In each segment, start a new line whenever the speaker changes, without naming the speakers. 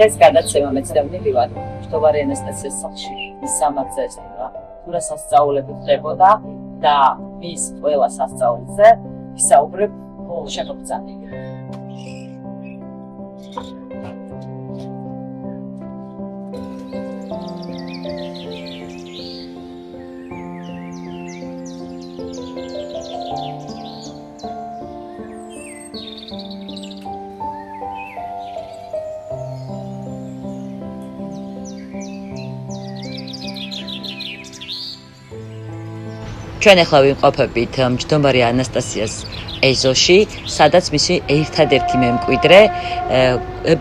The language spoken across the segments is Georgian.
დღეს გადაცემა მეცნიერებრივად მშტობარი ანასტასიას სახლში მის სამართზე ესწრება თუ რა სასწაულები ხდებოდა და მის ყველა სასწაულზე ვისაუბრებ შეფოთზანი. ჩვენ ახლა ვიმყოფებით მჯდომარე ანასტასიას ეზოში, სადაც მისი ერთადერთი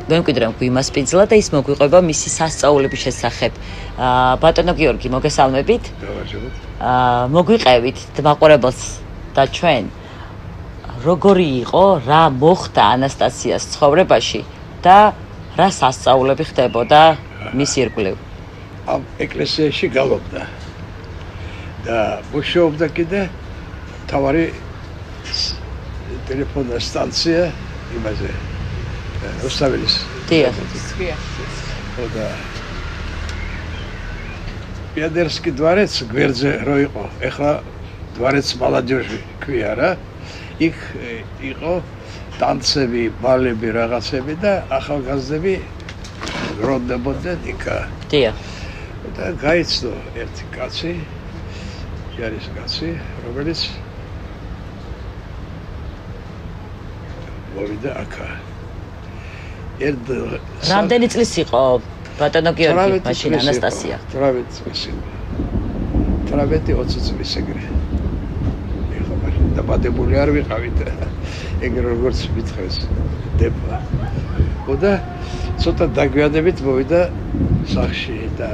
მემკვიდრე გვიმასპინძლა და ის მოგვიყვება მისი სასწაულების შესახებ. ბატონო გიორგი, მოგესალმებით. მოგვიყევით მაყურებელს და ჩვენ როგორი იყო, რა მოხდა ანასტასიას ცხოვრებაში და რა სასწაულები ხდებოდა მის ირგვლივ.
ამ ეკლესიაში გალობდა. და მუშაობდა კიდე თავარი ტელეფონა სტანცია იმაზე რუსთაველის.
დიახ.
და პიადერსკი დვარეც გვერდზე რო იყო, ეხლა დვარეც მალადიოჟი ქვია რა. იქ იყო ტანცები, ბალები, რაღაცები და ახალგაზრდები გროვდებოდნენ იქ.
დიახ.
და გაიცნო ერთი კაცი არის კაცი, რომელიც მოვიდა აქა.
რამდენი წლის იყო ბატონო გიორგი მაშინ ანასტასია?
18 წლის. 18-20 წლის ეგრე. ეხლა მაშინ დაბადებული არ ვიყავით. ეგრე როგორც მითხეს დება. და ცოტა დაგვიანებით მოვიდა სახლში და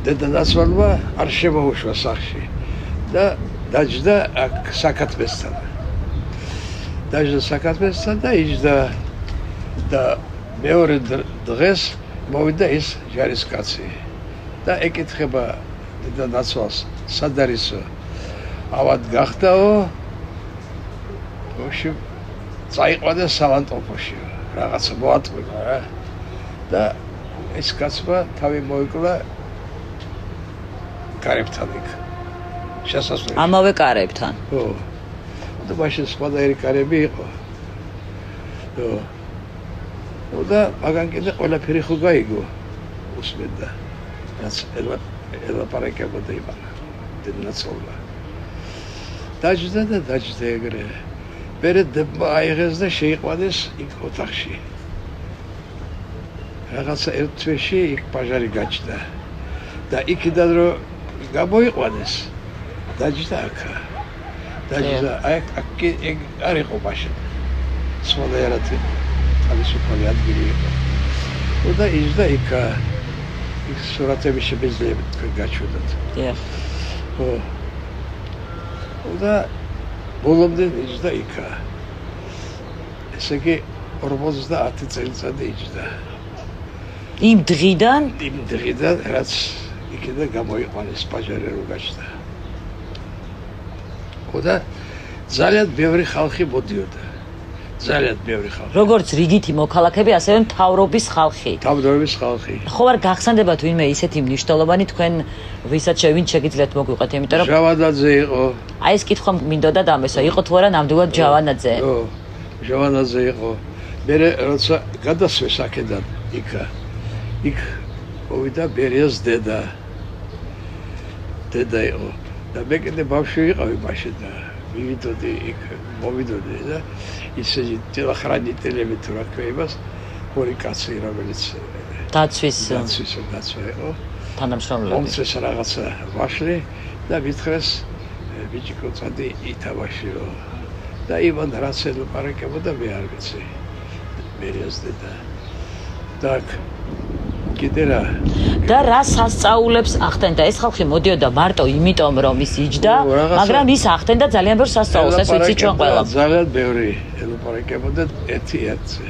დედანაცვალმა არ შემოუშვა სახლში. და დაჯდა საკათმესთან. დაჯდა საკათმესთან და იჯდა და მეორე დღეს მოვიდა ის ჯარისკაცი და ეკითხება დედანაცვალს, სად არისო? ავად გახდაო? ოში წაიყვანა სავანტოფოში, რაღაცა მოატყუა რა. და ეს კაცმა თავი მოიკლა კარებთან იქ.
ამავე კარებთან.
ხო. და მაშინ სხვადასხვა კარები იყო. და მაგან კიდე ყველაფერი ხო გაიგო. უსმენდა. რაც ელაპარაკებოდა იმან. დედანაცვალმა. დაჯდა და დაჯდა ეგრე. მერე აიღეს და შეიყვანეს იქ ოთახში. რაღაცა ერთ თვეში იქ პაჟარი გაჩნდა. და იქიდან რომ გამოიყვანეს დაჯდა აქა. დაჯდა აქ არ იყო მაშინ. სხვადასხვა თავისუფალი ადგილი იყო. და იჯდა იქა. იქ სურათები შეგიძლიათ გაჩვენოთ.
დიახ.
ხო. და ბოლომდე იჯდა იქა. ესე იგი 50 წელიწადი იჯდა.
იმ დღიდან
რაც იქიდან გამოიყვანეს პაჟარი რო გაჩნდა. და ძალიან ბევრი ხალხი მოდიოდა. ძალიან ბევრი ხალხი.
როგორც რიგითი მოქალაქეები, ასევე მთავრობის ხალხი.
მთავრობის ხალხი.
ხო არ გახსენდებათ ვინმე ისეთი მნიშვნელოვანი თქვენ ვისაც ვინ შეგიძლიათ მოგვიყოთ, იმიტომ რომ
ჟავანაძე იყო.
აი ეს კითხვა მინდოდა დამესვა, იყო თუ არა ნამდვილად ჟავანაძე?
ხო, ჟავანაძე იყო. მერე როცა გადასვეს აქედან იქ მოვიდა ბერიას დედა იყო. და მე კიდე ბავშვი ვიყავი მაშინ და მივიდოდი იქ, მოვიდოდი და ისეთი ტელეხრანიტელები თუ რა ქვია იმას, ორი კაცი რომელიც
დაცვის
იყო.
თანამშრომლები.
მომწეს რაღაცა ვაშლი და მითხრეს ბიჭიკო წადი ითავაშიო. და ივან რაც ელაპარაკებოდა მე არ ვიცი. ბერიას დედა. და კიდე რა
და რა სასწაულებს ახდენდა ეს ხალხი მოდიოდა მარტო იმიტომ რომ ის იჯდა, მაგრამ ის ახდენდა ძალიან ბევრ სასწაულს, ეს ვიცი ჩვენ ყველა.
ძალიან ბევრი ელაპარაკებოდა ერთი-ერთზე.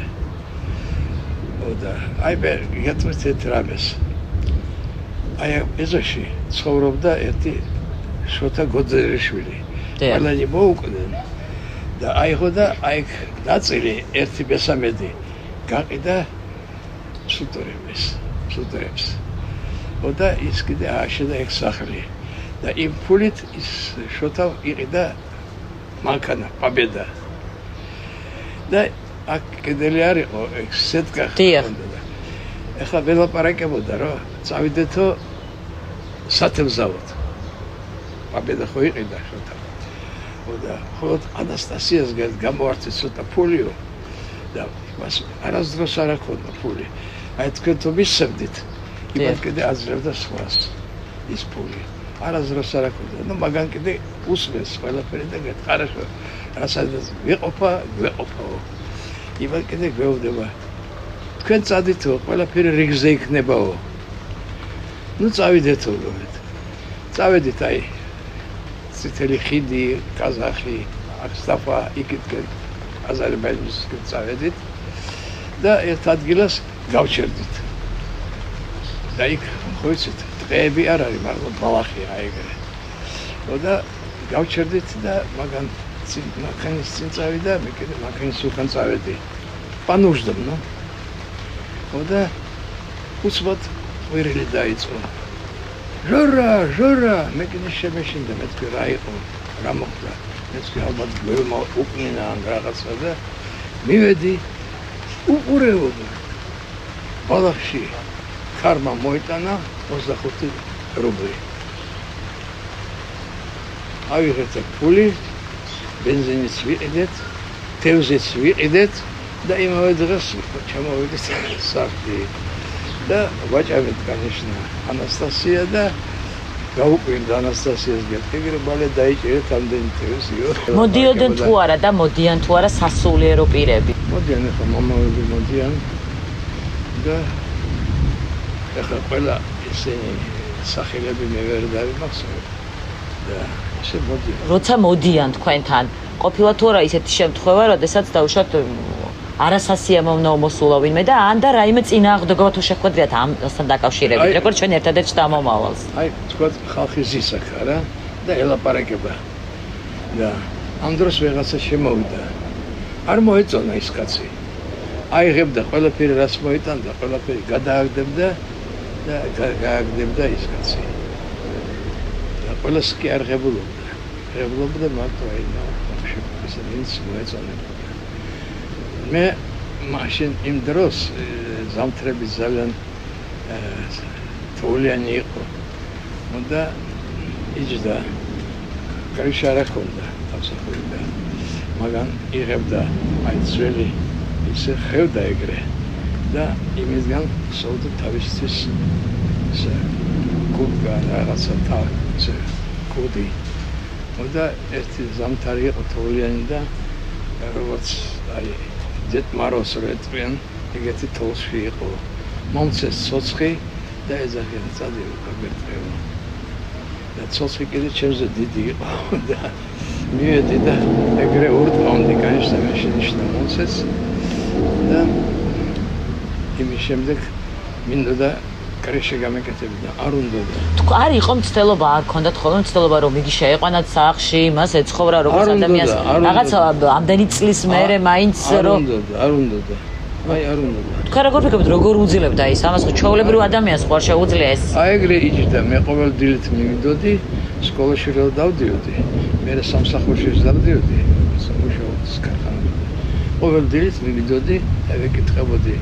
და აი მე გეტყვით რამეს. აი ეზოში ცხოვრობდა ერთი შოთა გოძერიშვილი. ყველანი მოუკვდნენ და აიღო და აი ნაწილი 1/3 გაყიდა მსუტრებს. და ის კიდე ააშენა ეგ სახლი. და იმ ფულით ის შოთა იყიდა მანქანა, პაბედა. და აქ კედელი არ იყო, ეგ სეტკა ჰქონდა. ეხლა ველაპარაკებოდა, რომ წავიდეთო სათევზაოდ. პაბედა ხო იყიდა შოთა. და ხოლოდ ანასტასიას გამოართვეს ცოტა ფულიო და მას არასდროს არ ჰქონდა ფული. აი თქვენ თუ მისცემდით, იმათ კიდე აძლევდა სხვას ის ფული. არასდროს არ ჰქონდა. ნუ მაგან კიდე უსმენს ყველაფერი და გეტყარაშო. რასაც გვეყოფაო. იმათ კიდე გვეუბნება. თქვენ წადითო, ყველაფერი რიგზე იქნებაო. ნუ წავიდეთო, წავედით აი წითელი ხიდი, კაზახი, ახსტაფა, იქითკენ აზერბაიჯანისკენ წავედით და ერთ ადგილას გავჩერდით. და იქ ხო იცით, დღეები არ არის, მაგრამ ბალახია ეგრე. და გავჩერდით და მაგან მანქანის წინ წავიდა, მე კიდე მანქანის უკან წავედი. პანუჟდომ, ნო? და უცბად ყვირილი დაიწყო. ჟორა, მე კიდე შემეშინდა, მე თქვი რა იყო, რა მოხდა. მე თქვი ალბათ გველმა უკნინა ან რაღაცა და მივედი უყურეობა. ბალახში ქარმა მოიტანა 25 რუბლი. ავიღეთ ფული, ბენზინიც ვიყიდეთ, თევზიც ვიყიდეთ და იმავე დღეს ჩამოვიდეთ სახლი. და ვაჭამეთ განეშნა ანასტასია და გაუკვირდა ანასტასიას გეტყვი ბალე დაიჭერეთ ამდენი თევზიო.
მოდიოდნენ თუ არა და მოდიან თუ არა სასულიერო პირები?
მოდიან, ეხლა მამაები მოდიან და ეხლა ყველა ისინი სახელები მე ვერ დავიმახსოვრებ და ესე მოდიან.
როცა მოდიან თქვენთან, ყოფილა თუ არა ისეთი შემთხვევა, როდესაც დაუშვათ არასასიამოვნო მოსულა ვინმე და ან და რაიმე წინააღმდეგობა თუ შეხვედრიათ ამასთან დაკავშირებით, როგორც ჩვენ ერთადერთ შთამომავალს.
აი, თქვა ხალხი ზისახა რა და ელაპარაკება. და ამ დროს ვიღაცა შემოვიდა. არ მოეწონა ის კაცი. აიღებდა ყველაფერი რაც მოიტანდა, ყველაფერი გადააგდებდა და გააგდებდა ის კაცი. და ყველას კი არ ღებულობდა. ღებულობდა მარტო აი ეს ის მოეწონა. მე მაშინ იმ დროს ზამთრები ძალიან თოვლიანი იყო. და იჯდა კრიში არ ჰქონდა დასახულდა. მაგრამ იღებდა აი ძველი ისე ხევდა ეგრე და იმისგან სოლდა თავისთვის კუბა რაღაცა თავზე კუდი. და ერთი ზამთარი იყო თოვლიანი და როგორც აი ძეთმაროს რეწვიან, ეგეთი თოლში იყო. მომცეს ცოცხი და ეძახიან წადიო გაგერწევა. და ცოცხი კიდე ჩემზე დიდი იყო და მივედი და ეგრე ურტყავდი განშტა მეშინიშნა მომცეს და იმის შემდეგ მინდოდა კრეში გამეკეთებინა, არ უნდოდა.
არ იყო მცდელობა, არ ქონდათ ხოლმე მცდელობა, რომ იგი შეეყვანათ სახლში, მას ეცხოვრა როგორც ადამიანს, რაღაცა ამდენი წლის მერე მაინც რომ
არ უნდოდა. აი არ უნდოდა.
თქვენ როგორ ვიგებთ, როგორ უძილებდა ის? ამას ხო ჩვეულებრივ ადამიანს ხო არ შეუძლია ეს?
აი ეგრე იჯდა, მე ყოველ დილით მივიდოდი, სკოლაში რო დავდიოდი, მე სამსახურში დავდიოდი, სამუშაოს ქარხანაში. ყოველ დილით მივიდოდი, ეკითხებოდი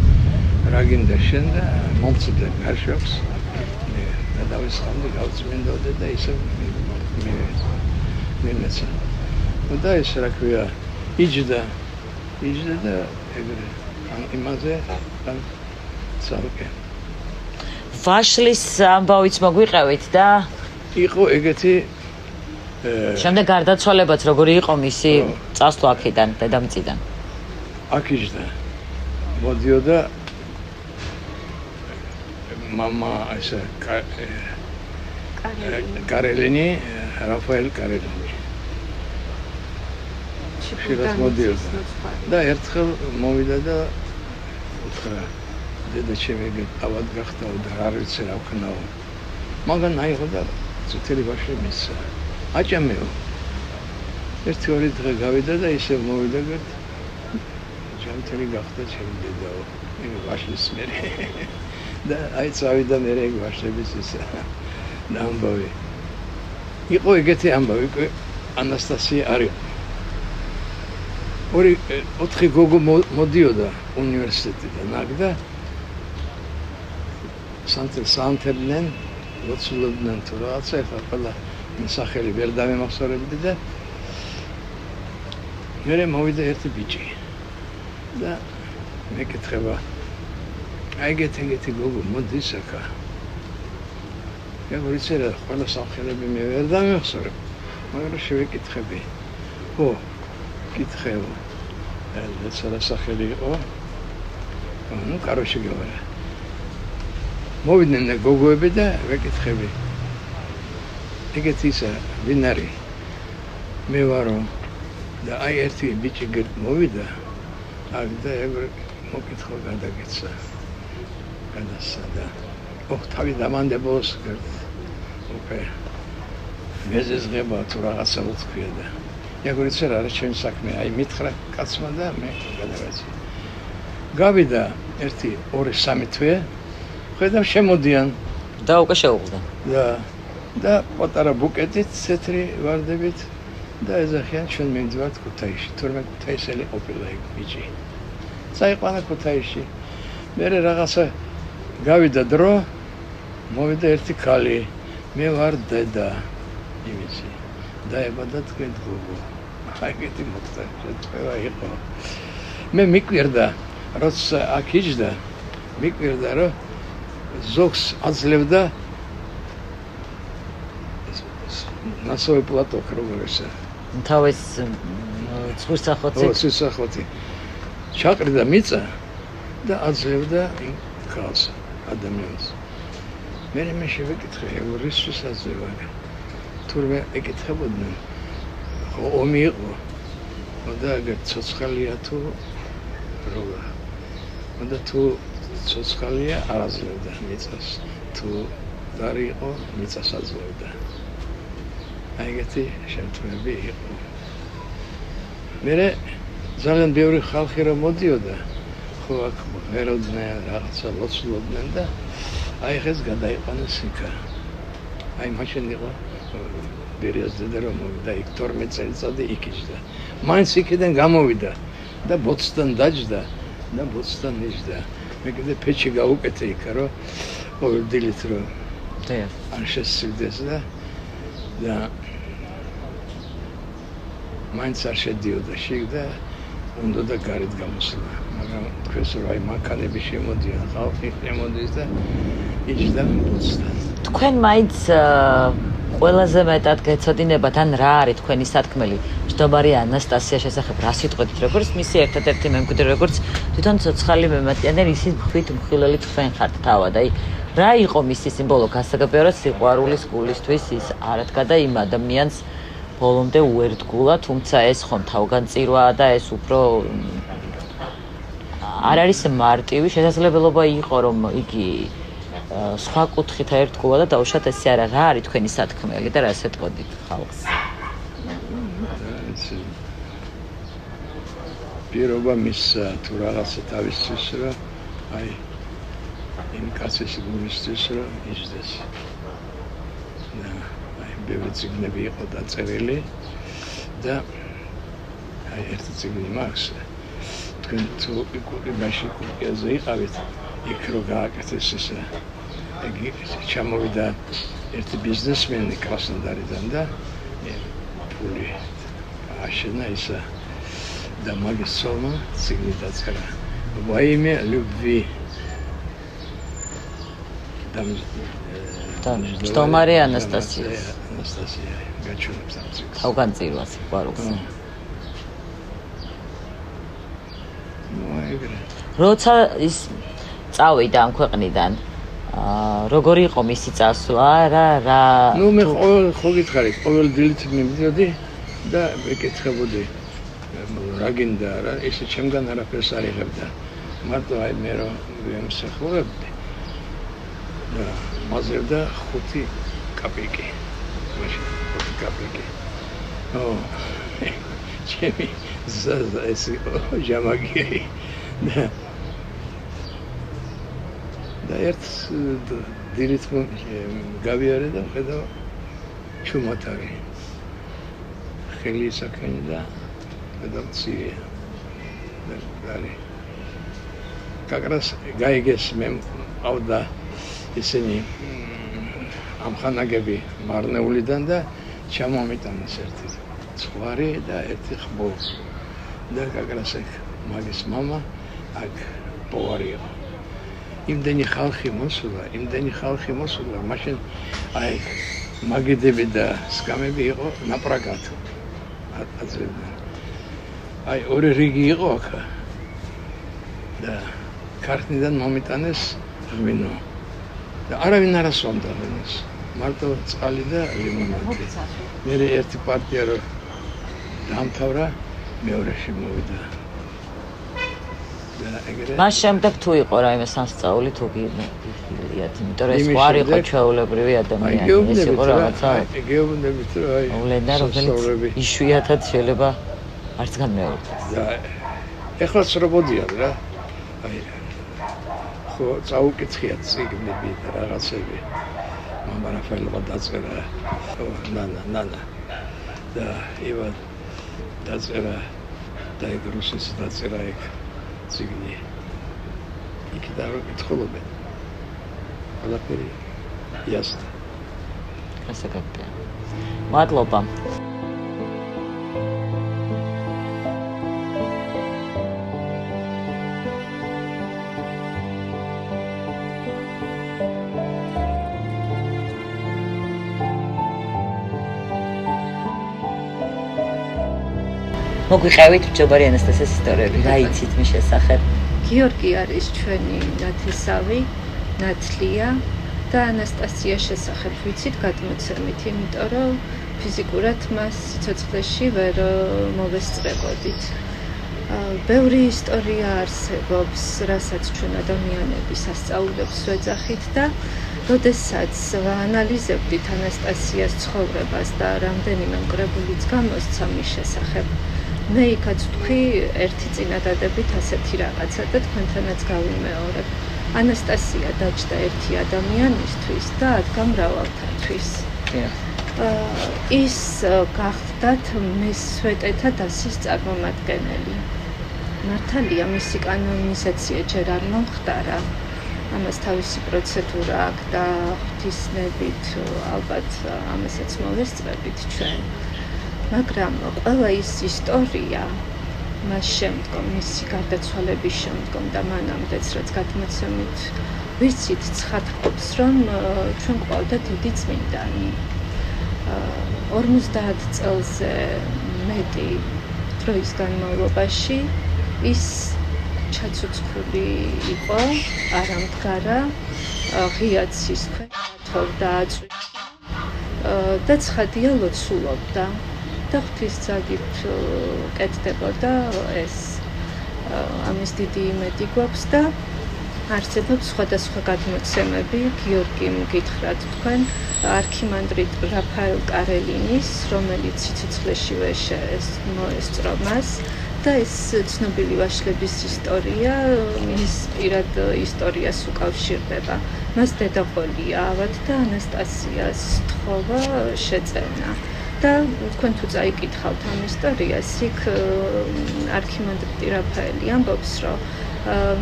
რა გინდა შენ და მომწდე გარშობს. და დავისხამდი, გავწმინდოდი და ისე მიმეცა. და ეს რა ქვია, იჯდა და ეგრე იმაზე ცალკე.
ვაშლის ამბავიც მოგვიყევით და
იყო ეგეთი
შემდეგ გარდაცვალებაც როგორი იყო მისი წასვლა აქედან, დედამიწიდან?
აქ იჯდა. მოდიოდა мама ესე კარელინი, რაფაელ კარელინი. შეიძლება მოდიოდა. და ერთხელ მოვიდა და უთხრა დედა ჩემი ავად გახდაო და არ ვიცი რა ვქნაო. მაგან აიღო და წითელი ვაშლი მისცა. აჭამეო. ერთი ორი დღე გავიდა და ისე მოვიდა გეთ. ჯანმრთელი გახდა ჩემი დედაო. ვაშლის მერე და აი წავიდა მერე ვაშლების ისა და ამბავი იყო ეგეთი ამბავი ანასტასია არ იყო 4 გოგო მოდიოდა უნივერსიტეტიდან ნაგდა სანთებდნენ ლოცულობდნენ თუ რაღაცა ეხლა ყველა სახელი ვერ დავემახსოვრებდი და მერე მოვიდა ერთი ბიჭი და მეკითხება აი ეგეთი გოგო მოდის აქა გაგვრიწერა ყველა სახელები მე ვერ დავემახსოვრებ მაგრამ შევეკითხები ო კითხეო ეცარა სახელი იყო ну короче говоря მოვიდნენ გოგოები და ვეკითხები ეგეთი ისა ვინ არის მე ვარო და აი ერთი ბიჭი მოვიდა აქ და ეგრე მოკითხო გადაგეცა გადასადა თავი დამანდებოს ოკე მეზეზღება თუ რაღაცა უთქვია და ეგრეც არის ჩემი საქმე აი მითხრა კაცმა და მე გადავეცი გავიდა 1-2-3 თვე ხედავ შემოდიან
და უკვე შეუღლდა
და პატარა ბუკეტით ცეთრი ვარდებით და ეძახიან ჩვენ მივდივართ ქუთაისში თორმე ქუთაისელი ყოფილა ეგ ბიჭი წაიყვანა ქუთაისში მერე რაღაცა გავიდა დრო მოვიდა ერთი ქალი მე ვარ დედა იმისი დაებადა თქვენ გოგო აი ეგეთი მოხდა შეწევა იყო მე მიკვირდა როცა აქ იჯდა მიკვირდა რომ ზოგს აძლევდა ნასოვი პლატო როგორ ესა
თავის ცხვირსახოცი
ცხვირსახოცი ჩაყრიდა მიწა და აძლევდა იმ ქალს ადამიანს მე შევეკითხე რისთვის აძლევა თურმე ეკითხებოდნენ ხო ომი იყო და ეგ ცოცხალია თუ როგორ და თუ ცოცხალია არ აძლევდა მიწას თუ დარი იყო მიწას აძლევდა აი ეგეთი შემთხვევები იყო მერე ძალიან ბევრი ხალხი რომ მოდიოდა ხო აქ ღეროდნენ რაღაცა ლოცულობდნენ და აი ხეს გადაიყვანეს იქა აი მაშინ იყო ბერიას დედა რომ მოვიდა იქ 12 წელიწადი იქ იჯდა მაინც იქიდან გამოვიდა და ბოცთან დაჯდა და ბოცთან იჯდა მე კიდე ფეჩი გაუკეთე იქა რომ ყოველდილით რომ არ შესცილდეს და მაინც არ შედიოდა შიგ და უნდა და გარეთ გამოსულა მაგრამ თქვენს რომ აი მანქანები შემოდიან ხალხი შემოდის და იჯდა ბოცთან
თქვენ მაინც ყველაზე მეტად გეცოდინებათ ან რა არის თქვენი სათქმელი ჯდომარი ანასტასია შესახებ რა სიტყვით როგორც მისი ერთადერთი მემკვიდრე როგორც თვითონ ცოცხალი მემატიანე ისიც მხვით მხილელი თქვენ ხართ თავად აი რა იყო მისი სიმბოლო გასაგებია სიყვარულის გულისთვის ის არადგა და იმ ადამიანს ბოლომდე უერთგულა თუმცა ეს ხომ თავგანწირვაა და ეს უფრო არ არის მარტივი შესაძლებლობა იყო რომ იგი სხვა კუთხით ერთგულა და დაუშვათ ესე არა რა არის თქვენი სათქმელი და რა შეტყოდით ხალხს
პირობა მის თუ რაღაცა თავისთვის რომ აი იმ კაცის გულისთვის რომ იჯდეს აი ბევრი წიგნები იყო დაწერილი და აი ერთი წიგნი მაქვს თქვენ თუ იმაში კურკიაზე იყავით იქ რო გააკეთეს ესე იგი ჩამოვიდა ერთი ბიზნესმენი კრასნოდარიდან და ფული აშენა ისა და მაგის სომა წიგნი დაწერა во имя любви
ჯდომარი ანასტასია
გაჩვენებს ამ წიგნს
თავგანწირვა სიყვარულს როცა ის წავიდა ამ ქვეყნიდან როგორი იყო მისი წასვლა რა
ნუ მე ხო გითხარი ყოველ დილით მივიდოდი და მეკითხებოდი რა გინდა რა ესე ჩემგან არაფერს არ იღებდა მარტო აი მე რომ ვემსახურებდი და მაზერდა 5 კაპიკი მაშინ 5 კაპიკი ო ჩემი ზაზა ეს ჟამაგირი და ერთ დილით გავიარე და ხედავ ჩუმად არის. ხელი ისაქენი და ხედავ მცირეა. არის. გაგრას გაიგეს მე ყავდა ისინი ამხანაგები მარნეულიდან და ჩამომიტანეს ერთი ცხვარი და ერთი ხბო. და გაგრას ეგ მაგის მამა აქ პოვარი იყო. იმდენი ხალხი მოსულა, მაშინ აი მაგიდები და სკამები იყო ნაპრაკად. აი ორი რიგი იყო აქ. და ქართლიდან მომიტანეს ღვინო. და არავინ არ ასვამდა ღვინოს. მარტო წყალი და ლიმონადი. მე ერთი პარტია რო დამთავრა, მეორეში მოვიდა.
მას შემდეგ თუ იყო რაიმე სასწაული თუ გიგილიათ, იმიტომ რომ ეს ხო არ იყო ჩვეულებრივი ადამიანი, ეს იყო რაღაცა.
გეუბნებით რომ აი
ულედა რომელიც იშვიათად შეიძლება არც განმეორდეს.
და ეხლა ცრობოდიან რა. აი ხო წაუკითხიათ წიგნები და რაღაცები. მამა რაფაელმა დაწერა ნანა და ივან დაწერა და ეგ რუსის დაწერა ეგ ციგნი. იქიდან რო კითხულობენ. ყველაფერი იასნა.
გასაგებია. მადლობა. მოგვიყევით ჯობარი ანასტასიას ისტორიები, რა იცით მის შესახებ?
გიორგი არის ჩვენი ნათესავი, ნათლია და ანასტასიას შესახებ ვიცით გადმოცემით, იმიტომ რომ ფიზიკურად მას სიცოცხლეში ვერ მოვესწრებოდით. ბევრი ისტორია არსებობს, რასაც ჩვენ ადამიანები სასწაულებს ვეძახით და როდესაც ვაანალიზებდით ანასტასიას ცხოვრებას და რამდენიმე მკრებულიც გამოსცა მის შესახებ, მე იქაც ვთქვი ერთი წინადადებით ასეთი რაღაცა და თქვენთანაც გავიმეორებ. ანასტასია დაჯდა ერთი ადამიანისთვის და ადგა მრავალთათვის. ის გახდათ მესვეტეთა დასის წარმომადგენელი. მართალია მისი კანონიზაცია ჯერ არ მომხდარა. ამას თავისი პროცედურა აქვს და ღვთისნებით ალბათ ამასაც მოვესწრებით ჩვენ. მაგრამ ყველა ის ისტორია მას შემდგომ, მისი გარდაცვალების შემდგომ და მანამდეც, რაც გადმოცემით ვიცით, ცხადყოფს, რომ ჩვენ გვყავდა დიდი წმინდანი. 50 წელზე მეტი დროის განმავლობაში ის ჩაცოცხლი იყო, არ ამდგარა, ღიად სის ქვეშ თორდა და ცხადია ლოცულობდა. და ღვთისძალით კეთდებოდა ეს. ამის დიდი იმედი გვაქვს და არსებობს სხვადასხვა გადმოცემები. გიორგი მგითხრათ თქვენ არქიმანდრიტ რაფაელ კარელინის, რომელიც სიცოცხლეშივე მოესწრო მას და ეს ცნობილი ვაშლების ისტორია მის პირად ისტორიას უკავშირდება. მას დედაყოლია ავად და ანასტასიას თხოვა შეწევნა. და თქვენ თუ წაიკითხავთ ამ ისტორიას, იქ არქიმანდრიტი რაფაელი ამბობს, რომ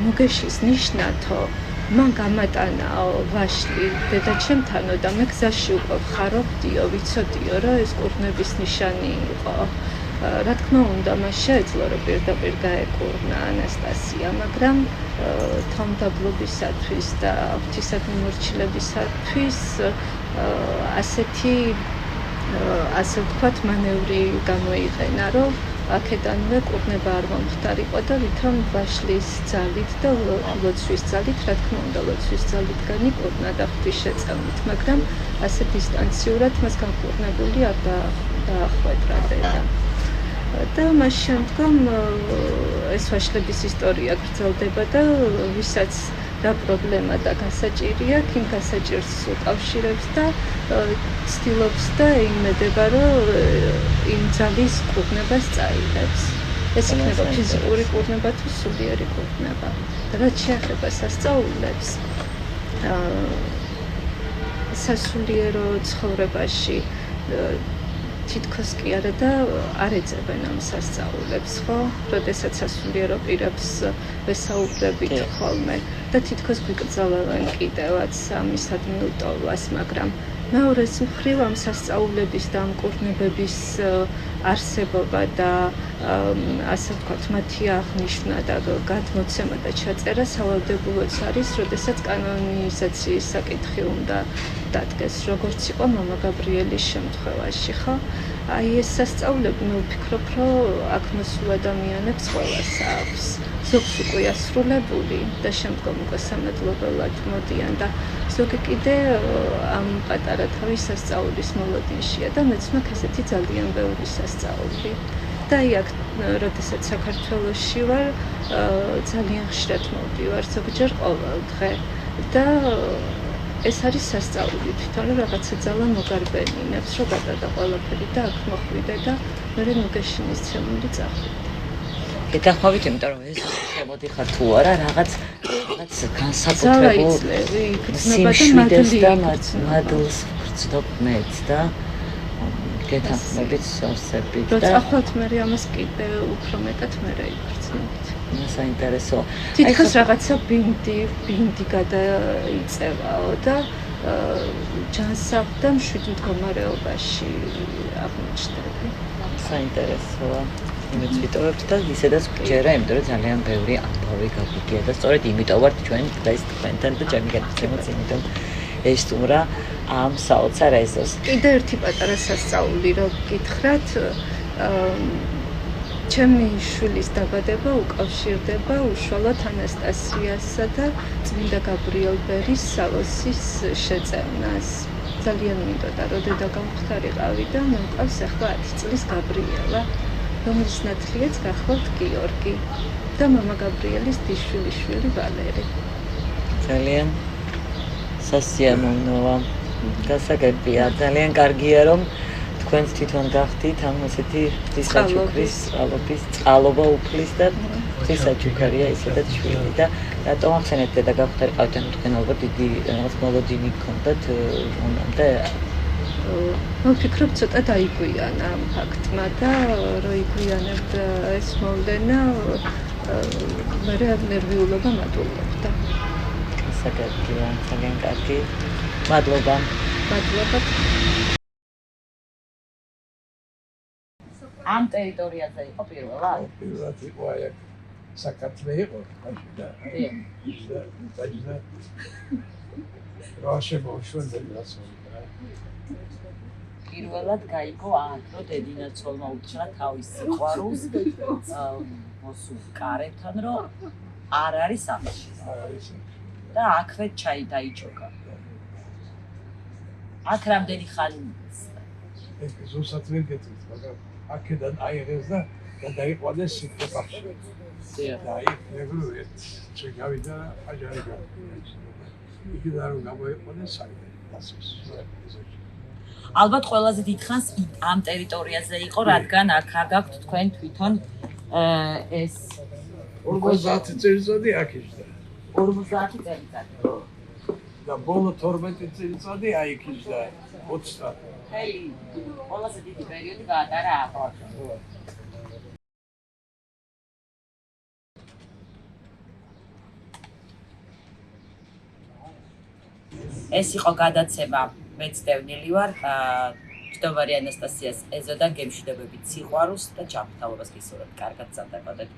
მუგეშის ნიშნათო მან გამატანაო ვაშლი დედაჩემთანო და მე გზაში უკვე ვხარობდიო, ვიცოდიო, რომ ეს კურნების ნიშანი იყო. რა თქმა უნდა, მას შეეძლო, რომ პირდაპირ გაეკურნა ანასტასია, მაგრამ თავმდაბლობისათვის და ღვთისადმიმორჩილებისათვის ასე ვთქვათ, მანევრი გამოიყენა, რომ აქედანვე კურნება არ მომხდარიყო და ვითომ ვაშლის ძალით და ლოცვის ძალით, რა თქმა უნდა, ლოცვის ძალითგან იკურნა და ღვთის შეწევნით, მაგრამ ასე დისტანციურად მას განკურნებული არ დაახვედრა დედა. და მას შემდგომ ეს ვაშლების ისტორია გრძელდება და ვისაც რა პრობლემა და გასაჭირი აქვს, იმ გასაჭირს უკავშირებს და ცდილობს და იმედება, რომ იმ ძალის კურნებას წაიღებს. ეს იქნება ფიზიკური კურნება თუ სულიერი კურნება. და რაც შეეხება სასწაულებს, სასულიერო ცხოვრებაში თითქოს კი არა და არ ეძებენ ამ სასწაულებს, ხო? როდესაც სასულიერო პირებს ვესაუბრებით ხოლმე და თითქოს გვიკრძალავენ კიდევაც ამისად მილტოვას, მაგრამ მეორეს მხრივ ამ სასწაულების და ამ კურნებების არსებობა და ასე ვთქვათ, მათი აღნიშვნა და გადმოცემა და ჩაწერა სავალდებულოც არის, როდესაც კანონიზაციის საკითხი უნდა დადგეს, როგორც იყო მამა გაბრიელის შემთხვევაში, ხო? აი ეს სასწაულები მე ვფიქრობ, რომ აქ მოსულ ადამიანებს ყველას აქვს. ზოგს უკვე ასრულებული და შემდგომ უკვე სამადლობელად მოდიან და ზოგი კიდე ამ პატარა თავის სასწაულის მოლოდინშია და მეც მაქვს ესეთი ძალიან ბევრი სასწაული. და აი აქ, როდესაც საქართველოში ვარ, ძალიან ხშირად მოვდივარ, ზოგჯერ ყოველ დღე და ეს არის სასწაული თვითონ, რომ რაღაცა ძალა მოგარბენინებს, რომ გადადა ყველაფერი და აქ მოხვიდე და მე მოგეშინის ცემული წახვიდე.
გეთანხმებით, იმიტომ რომ ეს შემოდიხარ თუ არა, რაღაც განსაკუთრებულ სიმშვიდეს და მადლს ვგრძნობ მეც და გეთანხმებით სავსებით
და
და
წახვათ მე ამას კიდე უფრო მეტად მე იგრძნობთ.
საინტერესოა.
თითქოს რაღაცა ბინდი გადაიწევაო და ჯანსაღ და მშვიდ მდგომარეობაში აღმოჩნდები.
საინტერესოა. იმეც ვიტოვებთ და ისედაც გჯერა, იმიტომ რომ ძალიან ბევრი ამბავი გაგვიგია და სწორედ იმიტომ ვართ ჩვენ დღეს თქვენთან და ჩემი გადაცემაც იმიტომ ესტუმრა ამ საოცარ ეზოს.
კიდე ერთი პატარა სასწაული რო გითხრათ, ჩემი შვილის დაბადება უკავშირდება უშუალოდ ანასტასიასა და წმინდა გაბრიელ ბერის სალოსის შეწევნას. ძალიან მინდოდა, რომ დედა გამხდარიყავი და მე მყავს ახლა 10 წლის გაბრიელა, რომლის ნათლიაც გახლავთ გიორგი და მამა გაბრიელის დიშვილი ვალერი.
ძალიან სასიამოვნოა. გასაგებია, ძალიან კარგია რომ თქვენც თვითონ გახდით ამ ესეთი ღვთისაჩუქრის წყალობა უფლის და ღვთისაჩუქარია ისედაც შვილი და რატომ ახსენეთ დედა გამხდარიყავით, ანუ თქვენ ალბათ დიდი რაღაც მოლოდინი გქონდათ და
მე ვფიქრობ ცოტა დაიგვიანა ამ ფაქტმა და რო იგვიანებდა ეს მოვლენა მე ნერვიულობა მატულობდა.
გასაგებია, ძალიან კარგი. მადლობა. ამ ტერიტორიაზე იყო პირველად?
პირველად იყო აი აქ საქართველოს იყო და და რაშებო შენდელას
პირველად გაიგო აქ, რომ დედინაცოლმა უთხრა თავის სიყვარულს მოსულ კარებთან, რომ არ არის ამაში. და აქვე დაიჩოქა. აქ რამდენი ხანი
ეს ზუსტად ვერ გეტყვით, მაგრამ აქედან აიღეს და დაიყვანეს სიტყვაში. და აი ნებრივეთ ჩვენ გავიდა აჯარი გავიდა. იქიდან რომ გამოიყვანეს საერთოდ
ალბათ ყველაზე დიდხანს ამ ტერიტორიაზე იყო, რადგან აქ არ გაქვთ თქვენ თვითონ ეს
50 წელიწადი აქ იჯდა.
50 წელიწადი.
და ბოლო 12 წელიწადი აი იქ იჯდა 20.
ჰეი, ყველაზე დიდი პერიოდი გაატარა აქ. ეს იყო გადაცემა მეც დევნილი ვარ ჯდომარი ანასტასიას ეზოდან გემშვიდობებით სიყვარულს და ჯანმრთელობას გისურვებთ. კარგად გრძელდებოდეთ.